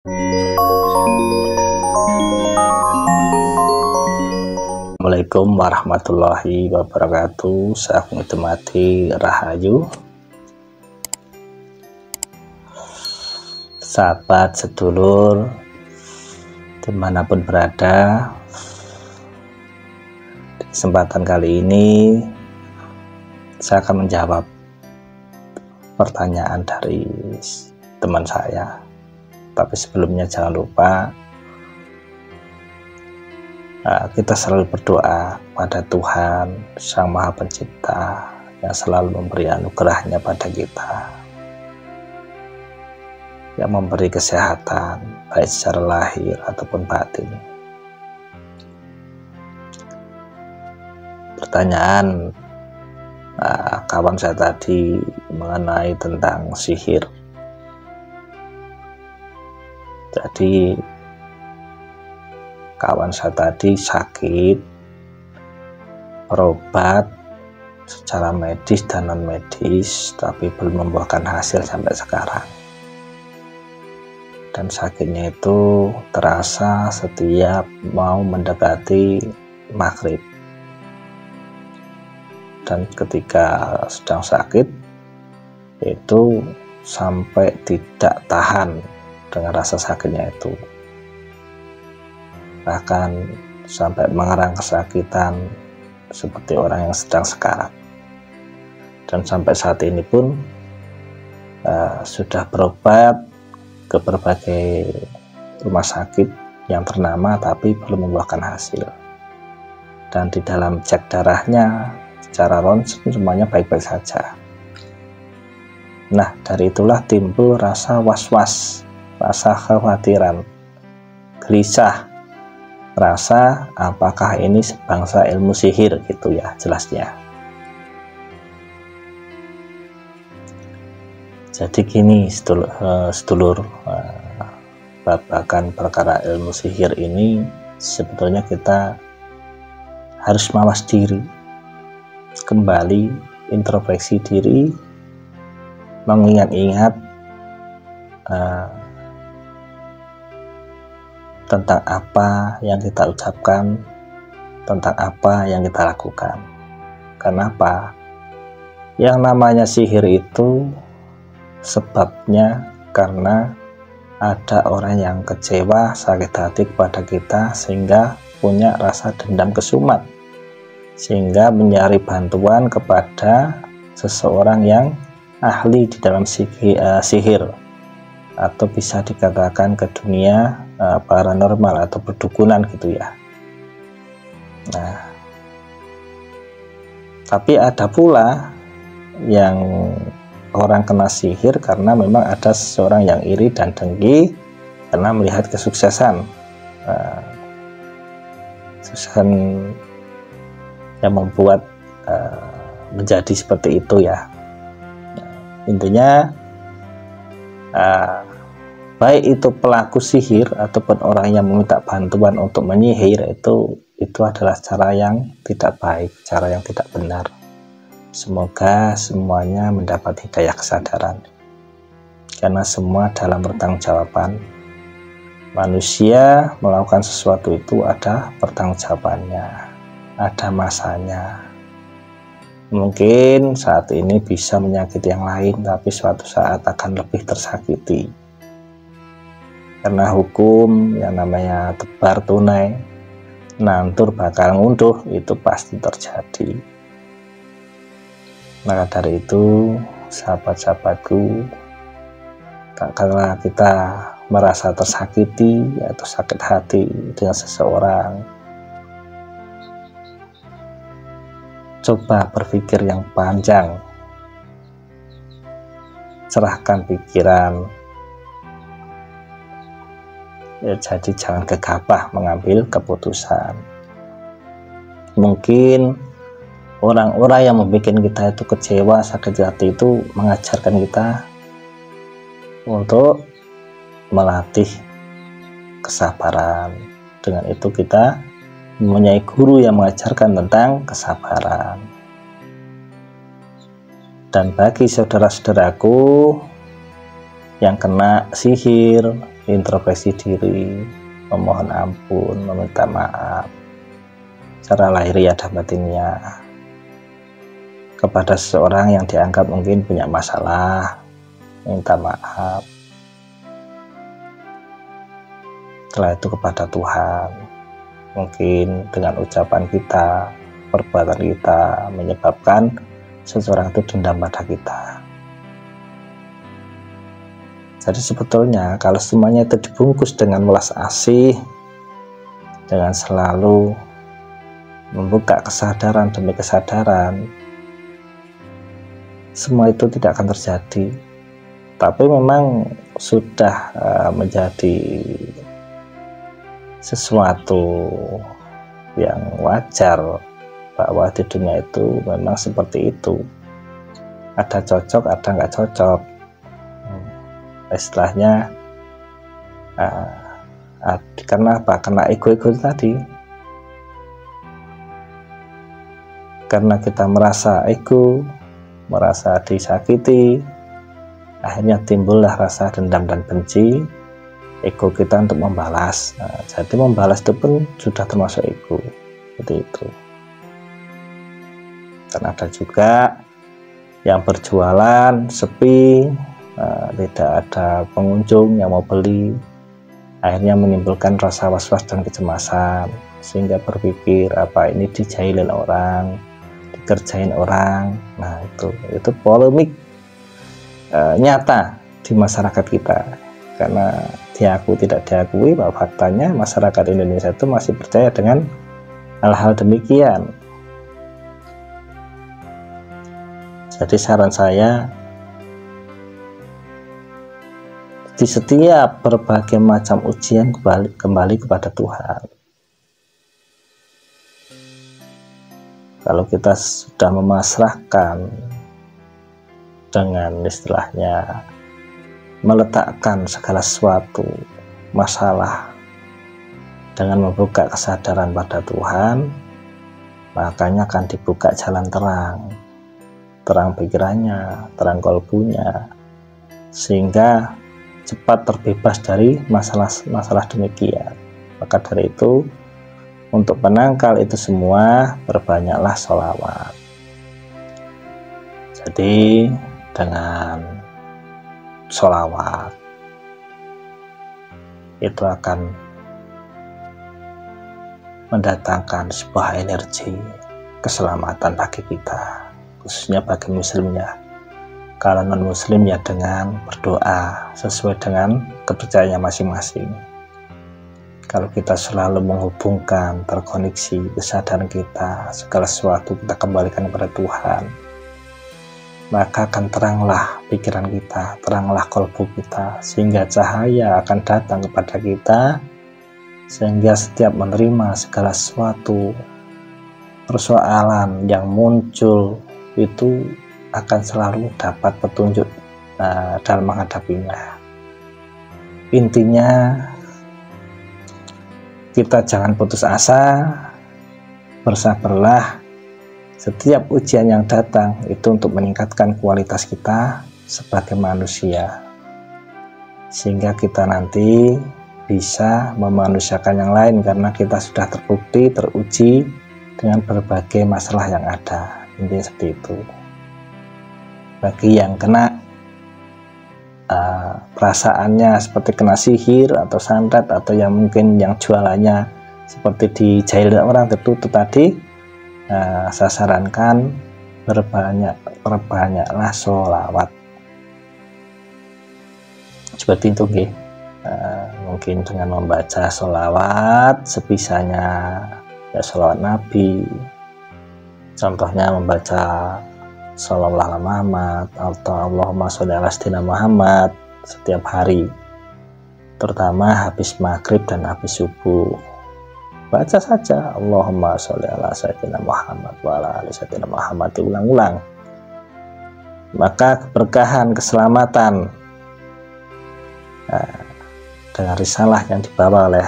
Assalamualaikum warahmatullahi wabarakatuh. Sahabat mati rahayu, sahabat sedulur dimanapun berada. Di kesempatan kali ini saya akan menjawab pertanyaan dari teman saya. Tapi sebelumnya jangan lupa kita selalu berdoa pada Tuhan Sang Maha Pencipta yang selalu memberi anugerahnya pada kita, yang memberi kesehatan baik secara lahir ataupun batin. Pertanyaan kawan saya tadi mengenai tentang sihir. Jadi kawan saya tadi sakit, berobat secara medis dan non medis, tapi belum membuahkan hasil sampai sekarang. Dan sakitnya itu terasa setiap mau mendekati maghrib. Dan ketika sedang sakit itu sampai tidak tahan dengan rasa sakitnya itu, bahkan sampai mengerang kesakitan seperti orang yang sedang sekarat. Dan sampai saat ini pun sudah berobat ke berbagai rumah sakit yang ternama, tapi belum membuahkan hasil. Dan di dalam cek darahnya secara ronsen semuanya baik-baik saja. Nah, dari itulah timbul rasa was-was, rasa kekhawatiran, gelisah, rasa apakah ini sebangsa ilmu sihir gitu ya jelasnya. Jadi gini sedulur, babakan perkara ilmu sihir ini sebetulnya kita harus mawas diri, kembali introspeksi diri, mengingat-ingat tentang apa yang kita ucapkan, tentang apa yang kita lakukan. Kenapa? Yang namanya sihir itu sebabnya karena ada orang yang kecewa, sakit hati kepada kita, sehingga punya rasa dendam kesumat, sehingga mencari bantuan kepada seseorang yang ahli di dalam sihir, atau bisa dikatakan ke dunia paranormal atau perdukunan gitu ya. Nah, tapi ada pula yang orang kena sihir karena memang ada seseorang yang iri dan dengki karena melihat kesuksesan kesuksesan yang membuat menjadi seperti itu ya. Nah, intinya baik itu pelaku sihir ataupun orang yang meminta bantuan untuk menyihir, itu adalah cara yang tidak baik, cara yang tidak benar. Semoga semuanya mendapat hidayah kesadaran, karena semua dalam pertanggungjawaban. Manusia melakukan sesuatu itu ada pertanggungjawabannya, ada masanya. Mungkin saat ini bisa menyakiti yang lain, tapi suatu saat akan lebih tersakiti. Karena hukum yang namanya tebar tunai, nantur bakal ngunduh, itu pasti terjadi. Maka dari itu, sahabat-sahabatku, kalau kita merasa tersakiti atau sakit hati dengan seseorang, coba berpikir yang panjang, cerahkan pikiran. Ya, jadi jangan gegabah mengambil keputusan. Mungkin orang-orang yang membuat kita itu kecewa, sakit hati itu mengajarkan kita untuk melatih kesabaran. Dengan itu kita mempunyai guru yang mengajarkan tentang kesabaran. Dan bagi saudara-saudaraku yang kena sihir, introspeksi diri, memohon ampun, meminta maaf secara lahiriah dan batinnya kepada seseorang yang dianggap mungkin punya masalah, minta maaf. Setelah itu kepada Tuhan, mungkin dengan ucapan kita, perbuatan kita menyebabkan seseorang itu dendam pada kita. Jadi sebetulnya kalau semuanya itu dibungkus dengan welas asih, dengan selalu membuka kesadaran demi kesadaran, semua itu tidak akan terjadi. Tapi memang sudah menjadi sesuatu yang wajar bahwa di dunia itu memang seperti itu, ada cocok ada nggak cocok. Istilahnya karena apa? Karena ego tadi, karena kita merasa ego, merasa disakiti, akhirnya timbullah rasa dendam dan benci. Ego kita untuk membalas. Jadi membalas itu pun sudah termasuk ego, seperti itu. Dan ada juga yang berjualan sepi, tidak ada pengunjung yang mau beli, akhirnya menimbulkan rasa was-was dan kecemasan, sehingga berpikir apa ini dijailin orang, dikerjain orang. Nah itu polemik nyata di masyarakat kita, karena diakui tidak diakui bahwa faktanya masyarakat Indonesia itu masih percaya dengan hal-hal demikian. Jadi saran saya, di setiap berbagai macam ujian kembali kepada Tuhan. Kalau kita sudah memasrahkan dengan istilahnya meletakkan segala sesuatu masalah dengan membuka kesadaran pada Tuhan, makanya akan dibuka jalan terang, terang pikirannya, terang kolbunya, sehingga cepat terbebas dari masalah-masalah demikian. Maka dari itu, untuk penangkal itu semua, perbanyaklah sholawat. Jadi dengan sholawat itu akan mendatangkan sebuah energi keselamatan bagi kita, khususnya bagi muslimnya. Kalau non muslim ya dengan berdoa sesuai dengan kepercayaannya masing-masing. Kalau kita selalu menghubungkan, terkoneksi kesadaran kita, segala sesuatu kita kembalikan kepada Tuhan, maka akan teranglah pikiran kita, teranglah kolbu kita, sehingga cahaya akan datang kepada kita, sehingga setiap menerima segala sesuatu persoalan yang muncul itu akan selalu dapat petunjuk dalam menghadapinya. Intinya kita jangan putus asa, bersabarlah. Setiap ujian yang datang itu untuk meningkatkan kualitas kita sebagai manusia, sehingga kita nanti bisa memanusiakan yang lain, karena kita sudah terbukti, teruji dengan berbagai masalah yang ada. Intinya seperti itu. Bagi yang kena perasaannya seperti kena sihir atau santet, atau yang mungkin yang jualannya seperti dijailin orang tertutup tadi, saya sarankan perbanyaklah sholawat seperti itu, mungkin dengan membaca sholawat sebisanya, ya sholawat Nabi, contohnya membaca sholawat ala Muhammad atau Allahumma sholli ala sayyidina Muhammad setiap hari, terutama habis maghrib dan habis subuh. Baca saja Allahumma sholli ala sayyidina Muhammad wa ala ali sayyidina Muhammad, diulang-ulang. Maka keberkahan, keselamatan dengan risalah yang dibawa oleh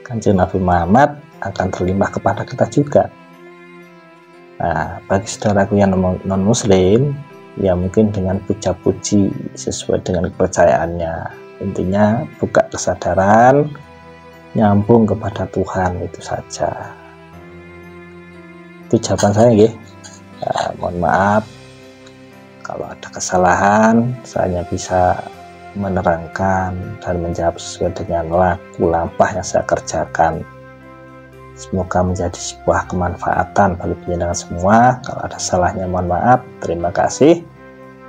Kanjeng Nabi Muhammad akan terlimpah kepada kita juga. Bagi saudaraku yang non muslim, ya mungkin dengan puja-puji sesuai dengan kepercayaannya, Intinya buka kesadaran, nyambung kepada Tuhan, itu saja. Itu jawaban saya nggih. Mohon maaf kalau ada kesalahan, saya hanya bisa menerangkan dan menjawab sesuai dengan laku lampah yang saya kerjakan. Semoga menjadi sebuah kemanfaatan bagi penjenengan semua. Kalau ada salahnya mohon maaf. Terima kasih.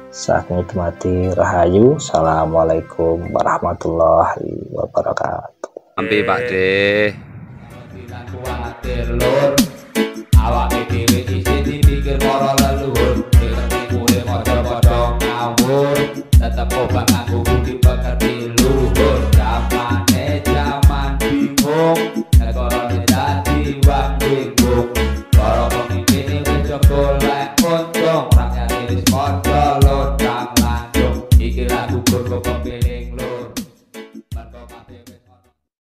Saat menikmati Rahayu. Assalamualaikum warahmatullahi wabarakatuh. Sampai Pak De. Awak dhewe isih dipikir para leluhur, ngerti kuwe padha-padha ngawur, tetep obak nganggo budi pekerti.